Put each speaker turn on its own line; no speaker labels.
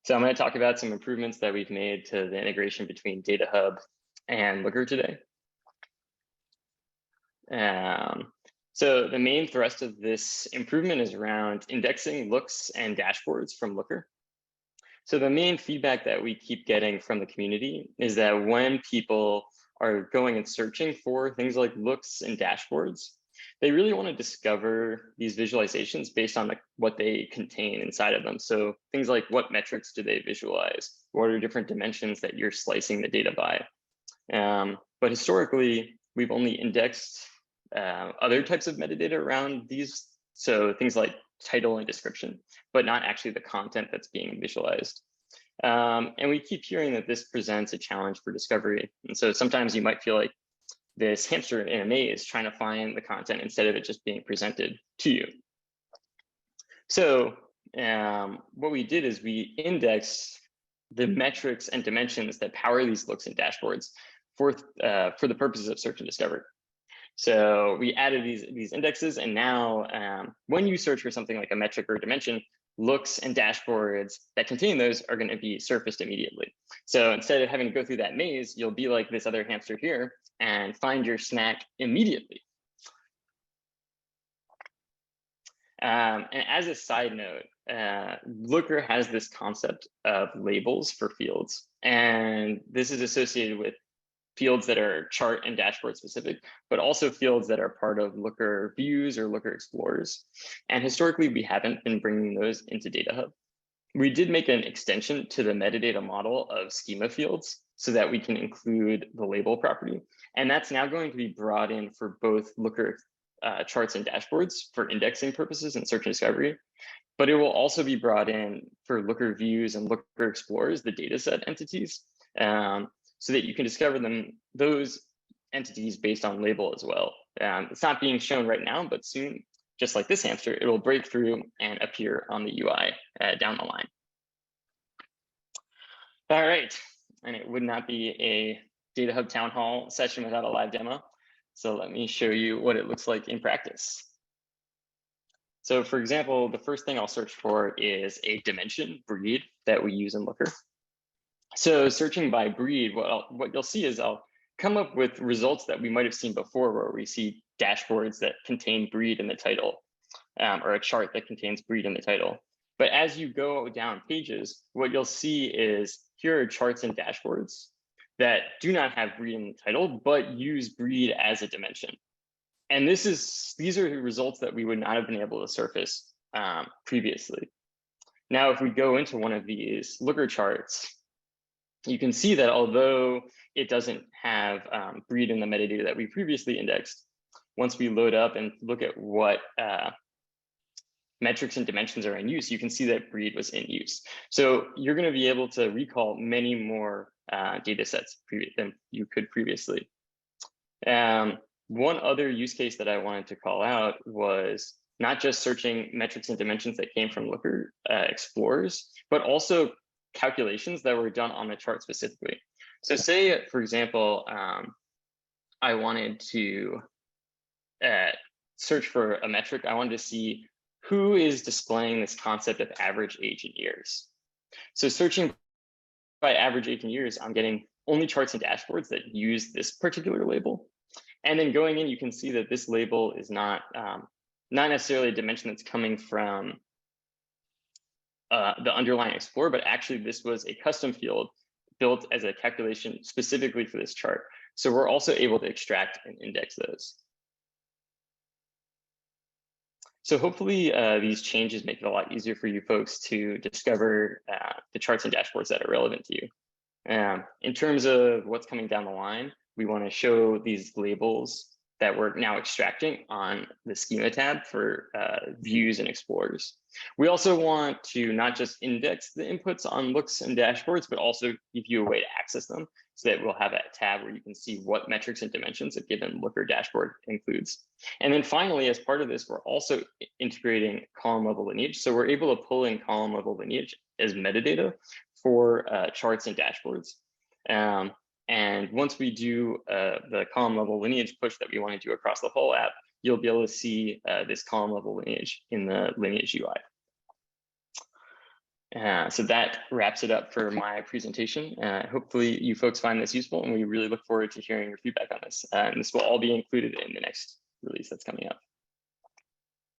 So I'm going to talk about some improvements that we've made to the integration between DataHub and Looker today. So the main thrust of this improvement is around indexing looks and dashboards from Looker. So the main feedback that we keep getting from the community is that when people are going and searching for things like looks and dashboards, they really want to discover these visualizations based on what they contain inside of them. So things like, what metrics do they visualize? What are different dimensions that you're slicing the data by? But historically, we've only indexed other types of metadata around these. So things like title and description, but not actually the content that's being visualized. And we keep hearing that this presents a challenge for discovery. And so sometimes you might feel like this hamster in a maze trying to find the content instead of it just being presented to you. So what we did is we indexed the metrics and dimensions that power these looks and dashboards for the purposes of search and discovery. So we added these indexes, and now when you search for something like a metric or a dimension, looks and dashboards that contain those are going to be surfaced immediately. So instead of having to go through that maze, you'll be like this other hamster here and find your snack immediately. And as a side note, Looker has this concept of labels for fields, and this is associated with fields that are chart and dashboard specific, but also fields that are part of Looker views or Looker explorers. And historically, we haven't been bringing those into DataHub. We did make an extension to the metadata model of schema fields so that we can include the label property. And that's now going to be brought in for both Looker charts and dashboards for indexing purposes and search and discovery. But it will also be brought in for Looker views and Looker explorers, the dataset entities, so that you can discover those entities based on label as well. It's not being shown right now, but soon, just like this hamster, it will break through and appear on the UI down the line. All right, and it would not be a DataHub town hall session without a live demo. So let me show you what it looks like in practice. So for example, the first thing I'll search for is a dimension breed that we use in Looker. So searching by breed, what you'll see is I'll come up with results that we might have seen before, where we see dashboards that contain breed in the title, or a chart that contains breed in the title. But as you go down pages, what you'll see is here are charts and dashboards that do not have breed in the title, but use breed as a dimension. And these are the results that we would not have been able to surface previously. Now, if we go into one of these Looker charts, you can see that although it doesn't have breed in the metadata that we previously indexed, once we load up and look at what metrics and dimensions are in use, you can see that breed was in use. So you're going to be able to recall many more data sets than you could previously. One other use case that I wanted to call out was not just searching metrics and dimensions that came from Looker explorers, but also calculations that were done on the chart specifically. So say, for example, I wanted to search for a metric. I wanted to see who is displaying this concept of average age in years. So searching by average age in years, I'm getting only charts and dashboards that use this particular label. And then going in, you can see that this label is not necessarily a dimension that's coming from the underlying explorer, but actually this was a custom field built as a calculation specifically for this chart. So we're also able to extract and index those. So hopefully these changes make it a lot easier for you folks to discover the charts and dashboards that are relevant to you. In terms of what's coming down the line, we want to show these labels that we're now extracting on the schema tab for views and explorers. We also want to not just index the inputs on looks and dashboards, but also give you a way to access them so that we'll have a tab where you can see what metrics and dimensions a given Looker dashboard includes. And then finally, as part of this, we're also integrating column level lineage. So we're able to pull in column level lineage as metadata for charts and dashboards. And once we do the column level lineage push that we want to do across the whole app, you'll be able to see this column level lineage in the lineage UI. So that wraps it up for my presentation. Hopefully you folks find this useful, and we really look forward to hearing your feedback on this. And this will all be included in the next release that's coming up.